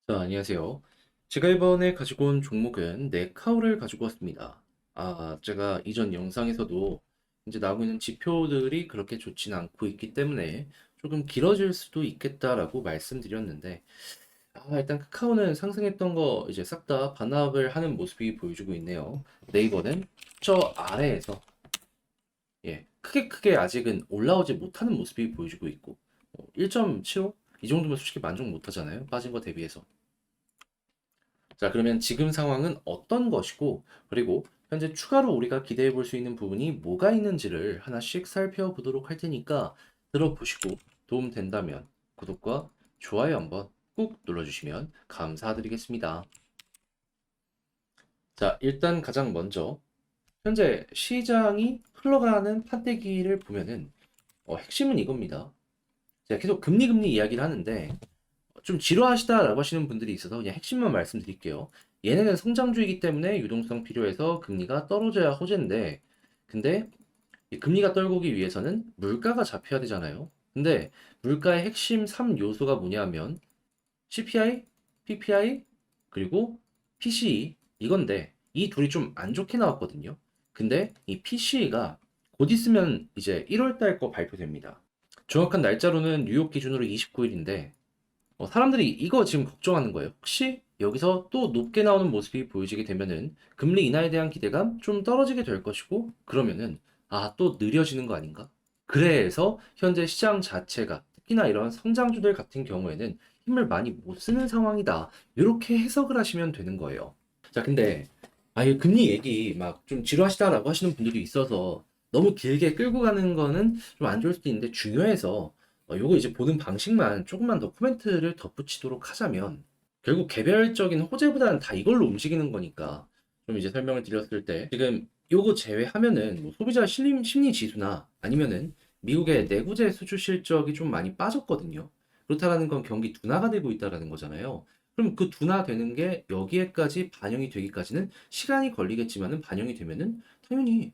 자, 안녕하세요. 제가 이번에 가지고 온 종목은 네카우를 가지고 왔습니다. 제가 이전 영상에서도 이제 나오고 있는 지표들이 그렇게 좋지는 않고 있기 때문에 조금 길어질 수도 있겠다라고 말씀드렸는데, 일단 카카오는 상승했던 거 이제 싹 다 반납을 하는 모습이 보여주고 있네요. 네이버는 저 아래에서 크게 아직은 올라오지 못하는 모습이 보여주고 있고, 1.75? 이 정도면 솔직히 만족 못 하잖아요. 빠진 거 대비해서. 자, 그러면 지금 상황은 어떤 것이고, 그리고 현재 추가로 우리가 기대해 볼 수 있는 부분이 뭐가 있는지를 하나씩 살펴보도록 할 테니까 들어보시고 도움 된다면 구독과 좋아요 한번 꾹 눌러주시면 감사드리겠습니다. 자, 일단 가장 먼저 현재 시장이 흘러가는 판때기를 보면은 핵심은 이겁니다. 제가 계속 금리 이야기를 하는데 좀 지루하시다라고 하시는 분들이 있어서 그냥 핵심만 말씀드릴게요. 얘네는 성장주이기 때문에 유동성 필요해서 금리가 떨어져야 호재인데, 근데 이 금리가 떨고기 위해서는 물가가 잡혀야 되잖아요. 근데 물가의 핵심 3요소가 뭐냐면 CPI, PPI, 그리고 PCE 이건데 이 둘이 좀 안 좋게 나왔거든요. 근데 이 PCE가 곧 있으면 이제 1월 달 거 발표됩니다. 정확한 날짜로는 뉴욕 기준으로 29일인데 사람들이 이거 지금 걱정하는 거예요. 혹시 여기서 또 높게 나오는 모습이 보여지게 되면은 금리 인하에 대한 기대감 좀 떨어지게 될 것이고, 그러면은, 또 느려지는 거 아닌가? 그래서 현재 시장 자체가 특히나 이런 성장주들 같은 경우에는 힘을 많이 못 쓰는 상황이다. 이렇게 해석을 하시면 되는 거예요. 자, 근데, 이 금리 얘기 막 좀 지루하시다라고 하시는 분들이 있어서 너무 길게 끌고 가는 거는 좀 안 좋을 수도 있는데 중요해서 요거 이제 보는 방식만 조금만 더 코멘트를 덧붙이도록 하자면 결국 개별적인 호재보다는 다 이걸로 움직이는 거니까 좀 이제 설명을 드렸을 때 지금 요거 제외하면은 뭐 소비자 심리 지수나 아니면은 미국의 내구재 수출 실적이 좀 많이 빠졌거든요. 그렇다라는 건 경기 둔화가 되고 있다라는 거잖아요. 그럼 그 둔화되는 게 여기에까지 반영이 되기까지는 시간이 걸리겠지만은 반영이 되면은 당연히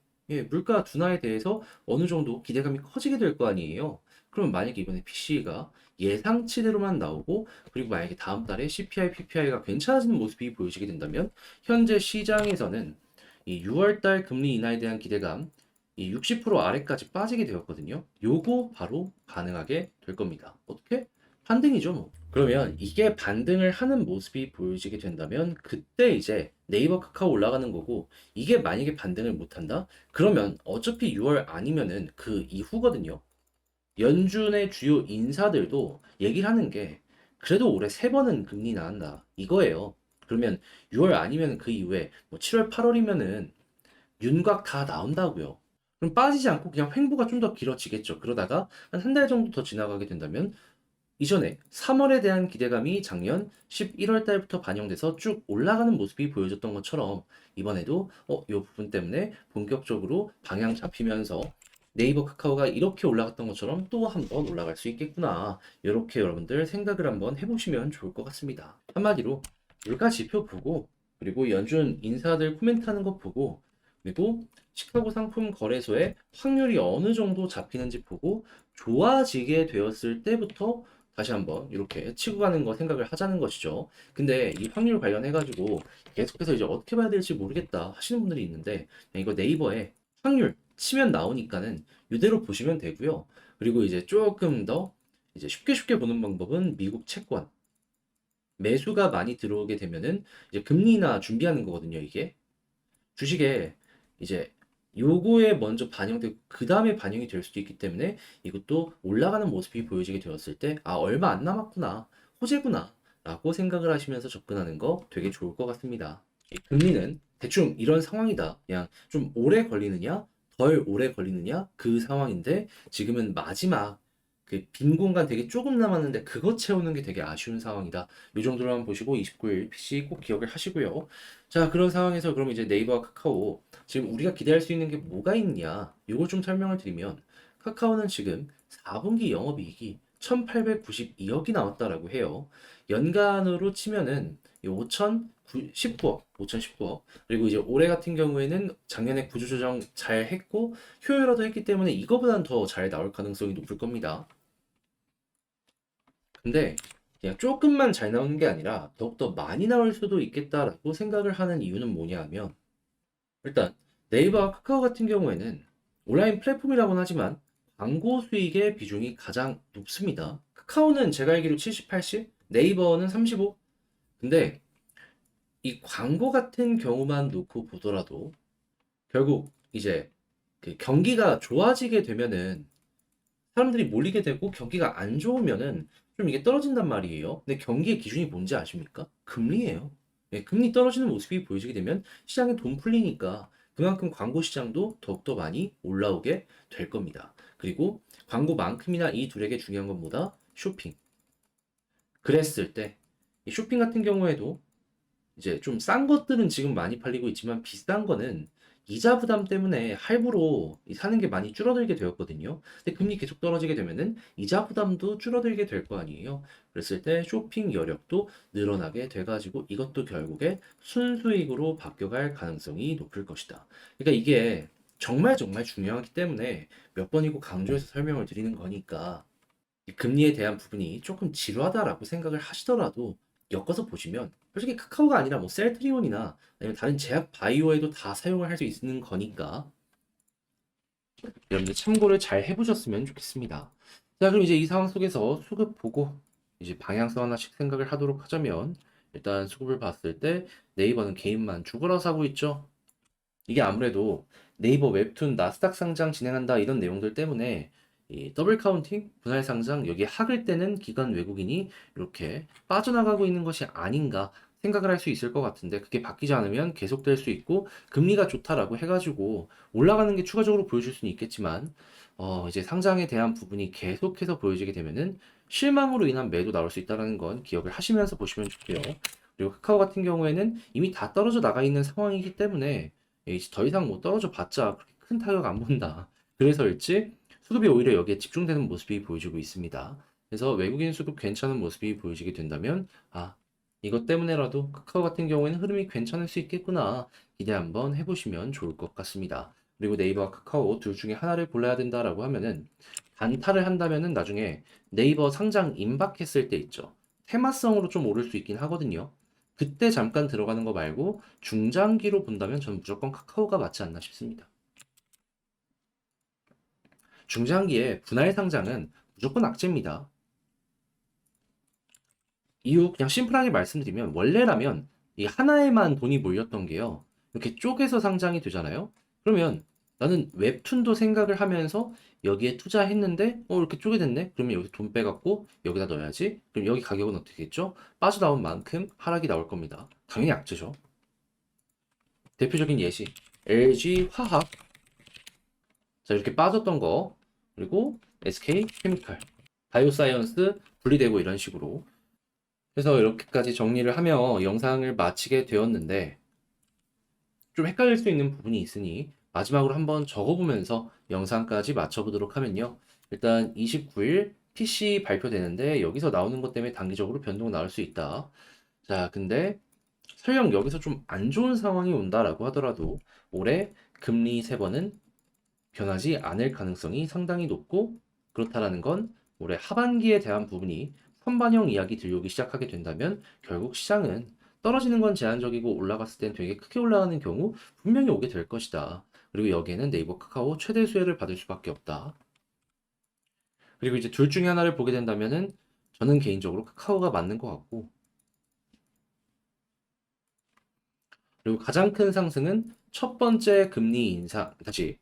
물가 둔화에 대해서 어느 정도 기대감이 커지게 될 거 아니에요. 그럼 만약에 이번에 PC가 예상치대로만 나오고 그리고 만약에 다음 달에 CPI, PPI가 괜찮아지는 모습이 보여지게 된다면 현재 시장에서는 이 6월 달 금리 인하에 대한 기대감 이 60% 아래까지 빠지게 되었거든요. 요거 바로 반응하게 될 겁니다. 어떻게? 반등이죠, 뭐. 그러면 이게 반등을 하는 모습이 보여지게 된다면 그때 이제 네이버 카카오 올라가는 거고 이게 만약에 반등을 못한다? 그러면 어차피 6월 아니면은 그 이후거든요. 연준의 주요 인사들도 얘기를 하는 게 그래도 올해 세 번은 금리 나간다 이거예요. 그러면 6월 아니면 그 이후에 뭐 7월, 8월이면은 윤곽 다 나온다고요. 그럼 빠지지 않고 그냥 횡보가 좀 더 길어지겠죠. 그러다가 한 한 달 정도 더 지나가게 된다면 이전에 3월에 대한 기대감이 작년 11월 달부터 반영돼서 쭉 올라가는 모습이 보여졌던 것처럼 이번에도 이 부분 때문에 본격적으로 방향 잡히면서 네이버 카카오가 이렇게 올라갔던 것처럼 또 한번 올라갈 수 있겠구나. 이렇게 여러분들 생각을 한번 해보시면 좋을 것 같습니다. 한마디로 물가 지표 보고 그리고 연준 인사들 코멘트하는 거 보고 그리고 시카고 상품 거래소의 확률이 어느 정도 잡히는지 보고 좋아지게 되었을 때부터 다시 한번 이렇게 치고 가는 거 생각을 하자는 것이죠. 근데 이 확률 관련해가지고 계속해서 이제 어떻게 봐야 될지 모르겠다 하시는 분들이 있는데 이거 네이버에 확률 치면 나오니까는 이대로 보시면 되고요. 그리고 이제 조금 더 이제 쉽게 보는 방법은 미국 채권 매수가 많이 들어오게 되면은 이제 금리 인하 준비하는 거거든요, 이게. 주식에 이제 요거에 먼저 반영되고 그 다음에 반영이 될 수도 있기 때문에 이것도 올라가는 모습이 보여지게 되었을 때 얼마 안 남았구나 호재구나 라고 생각을 하시면서 접근하는 거 되게 좋을 것 같습니다. 이 금리는 대충 이런 상황이다 그냥 좀 오래 걸리느냐 덜 오래 걸리느냐 그 상황인데 지금은 마지막 그 빈 공간 되게 조금 남았는데 그거 채우는 게 되게 아쉬운 상황이다. 이 정도로만 보시고 29일 PC 꼭 기억을 하시고요. 자, 그런 상황에서 그럼 이제 네이버와 카카오 지금 우리가 기대할 수 있는 게 뭐가 있냐? 요걸 좀 설명을 드리면 카카오는 지금 4분기 영업이익이 1,892억이 나왔다라고 해요. 연간으로 치면은 5,019억, 5,019억. 그리고 이제 올해 같은 경우에는 작년에 구조조정 잘 했고 효율화도 했기 때문에 이거보다는 더 잘 나올 가능성이 높을 겁니다. 근데 그냥 조금만 잘 나오는 게 아니라 더욱더 많이 나올 수도 있겠다라고 생각을 하는 이유는 뭐냐 하면, 일단 네이버와 카카오 같은 경우에는 온라인 플랫폼이라고는 하지만 광고 수익의 비중이 가장 높습니다. 카카오는 제가 알기로 70, 80, 네이버는 35. 근데 이 광고 같은 경우만 놓고 보더라도 결국 이제 그 경기가 좋아지게 되면은 사람들이 몰리게 되고, 경기가 안 좋으면은 좀 이게 떨어진단 말이에요. 근데 경기의 기준이 뭔지 아십니까? 금리예요. 네, 금리 떨어지는 모습이 보여지게 되면 시장에 돈 풀리니까 그만큼 광고 시장도 더욱더 많이 올라오게 될 겁니다. 그리고 광고만큼이나 이 둘에게 중요한 건 뭐다? 쇼핑. 그랬을 때 이 쇼핑 같은 경우에도 이제 좀 싼 것들은 지금 많이 팔리고 있지만 비싼 거는 이자 부담 때문에 할부로 사는 게 많이 줄어들게 되었거든요. 근데 금리 계속 떨어지게 되면은 이자 부담도 줄어들게 될 거 아니에요. 그랬을 때 쇼핑 여력도 늘어나게 돼가지고 이것도 결국에 순수익으로 바뀌어갈 가능성이 높을 것이다. 그러니까 이게 정말 정말 중요하기 때문에 몇 번이고 강조해서 설명을 드리는 거니까, 이 금리에 대한 부분이 조금 지루하다라고 생각을 하시더라도 엮어서 보시면 솔직히 카카오가 아니라 뭐 셀트리온이나 아니면 다른 제약 바이오에도 다 사용을 할 수 있는 거니까 여러분들 참고를 잘 해보셨으면 좋겠습니다. 자, 그럼 이제 이 상황 속에서 수급 보고 이제 방향성 하나씩 생각을 하도록 하자면, 일단 수급을 봤을 때 네이버는 개인만 죽어라 사고 있죠. 이게 아무래도 네이버 웹툰 나스닥 상장 진행한다 이런 내용들 때문에 이 더블 카운팅, 분할 상장, 여기에 학을 떼는 기관 외국인이 이렇게 빠져나가고 있는 것이 아닌가 생각을 할 수 있을 것 같은데, 그게 바뀌지 않으면 계속될 수 있고 금리가 좋다라고 해가지고 올라가는 게 추가적으로 보여줄 수는 있겠지만, 이제 상장에 대한 부분이 계속해서 보여지게 되면은 실망으로 인한 매도 나올 수 있다는 건 기억을 하시면서 보시면 좋고요. 그리고 카카오 같은 경우에는 이미 다 떨어져 나가 있는 상황이기 때문에 이제 더 이상 뭐 떨어져 봤자 그렇게 큰 타격 안 본다. 그래서일지 수급이 오히려 여기에 집중되는 모습이 보여지고 있습니다. 그래서 외국인 수급 괜찮은 모습이 보여지게 된다면, 아, 이것 때문에라도 카카오 같은 경우에는 흐름이 괜찮을 수 있겠구나 기대 한번 해보시면 좋을 것 같습니다. 그리고 네이버와 카카오 둘 중에 하나를 골라야 된다라고 하면은, 단타를 한다면은 나중에 네이버 상장 임박했을 때 있죠. 테마성으로 좀 오를 수 있긴 하거든요. 그때 잠깐 들어가는 거 말고 중장기로 본다면 저는 무조건 카카오가 맞지 않나 싶습니다. 중장기에 분할 상장은 무조건 악재입니다. 이유 그냥 심플하게 말씀드리면, 원래라면 이 하나에만 돈이 몰렸던 게요, 이렇게 쪼개서 상장이 되잖아요. 그러면 나는 웹툰도 생각을 하면서 여기에 투자했는데 이렇게 쪼개됐네? 그러면 여기 돈 빼갖고 여기다 넣어야지. 그럼 여기 가격은 어떻게 겠죠? 빠져나온 만큼 하락이 나올 겁니다. 당연히 악재죠. 대표적인 예시, LG 화학. 자, 이렇게 빠졌던 거, 그리고 SK 케미칼, 바이오사이언스 분리되고 이런 식으로. 그래서 이렇게까지 정리를 하며 영상을 마치게 되었는데, 좀 헷갈릴 수 있는 부분이 있으니 마지막으로 한번 적어보면서 영상까지 마쳐보도록 하면요. 일단 29일 PC 발표되는데 여기서 나오는 것 때문에 단기적으로 변동 나올 수 있다. 자, 근데 설령 여기서 좀 안 좋은 상황이 온다라고 하더라도 올해 금리 3번은 변하지 않을 가능성이 상당히 높고, 그렇다라는 건 올해 하반기에 대한 부분이 선반영 이야기 들려오기 시작하게 된다면 결국 시장은 떨어지는 건 제한적이고 올라갔을 땐 되게 크게 올라가는 경우 분명히 오게 될 것이다. 그리고 여기에는 네이버 카카오 최대 수혜를 받을 수밖에 없다. 그리고 이제 둘 중에 하나를 보게 된다면은 저는 개인적으로 카카오가 맞는 것 같고, 그리고 가장 큰 상승은 첫 번째 금리 인상, 다시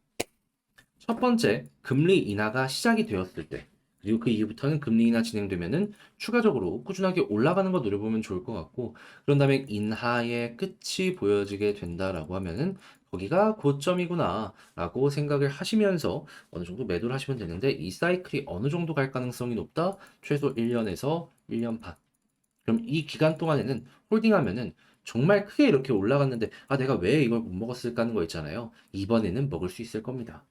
첫 번째, 금리 인하가 시작이 되었을 때, 그리고 그 이후부터는 금리 인하 진행되면은 추가적으로 꾸준하게 올라가는 거 노려보면 좋을 것 같고, 그런 다음에 인하의 끝이 보여지게 된다라고 하면은 거기가 고점이구나 라고 생각을 하시면서 어느 정도 매도를 하시면 되는데, 이 사이클이 어느 정도 갈 가능성이 높다? 최소 1년에서 1년 반. 그럼 이 기간 동안에는 홀딩하면은 정말 크게 이렇게 올라갔는데, 아, 내가 왜 이걸 못 먹었을까 하는 거 있잖아요. 이번에는 먹을 수 있을 겁니다.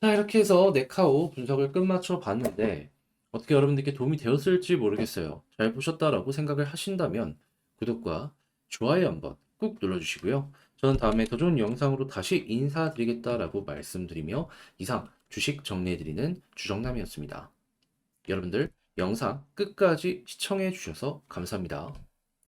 자, 이렇게 해서 네카오 분석을 끝마쳐 봤는데 어떻게 여러분들께 도움이 되었을지 모르겠어요. 잘 보셨다라고 생각을 하신다면 구독과 좋아요 한번 꾹 눌러주시고요. 저는 다음에 더 좋은 영상으로 다시 인사드리겠다라고 말씀드리며 이상 주식 정리해드리는 주정남이었습니다. 여러분들 영상 끝까지 시청해 주셔서 감사합니다.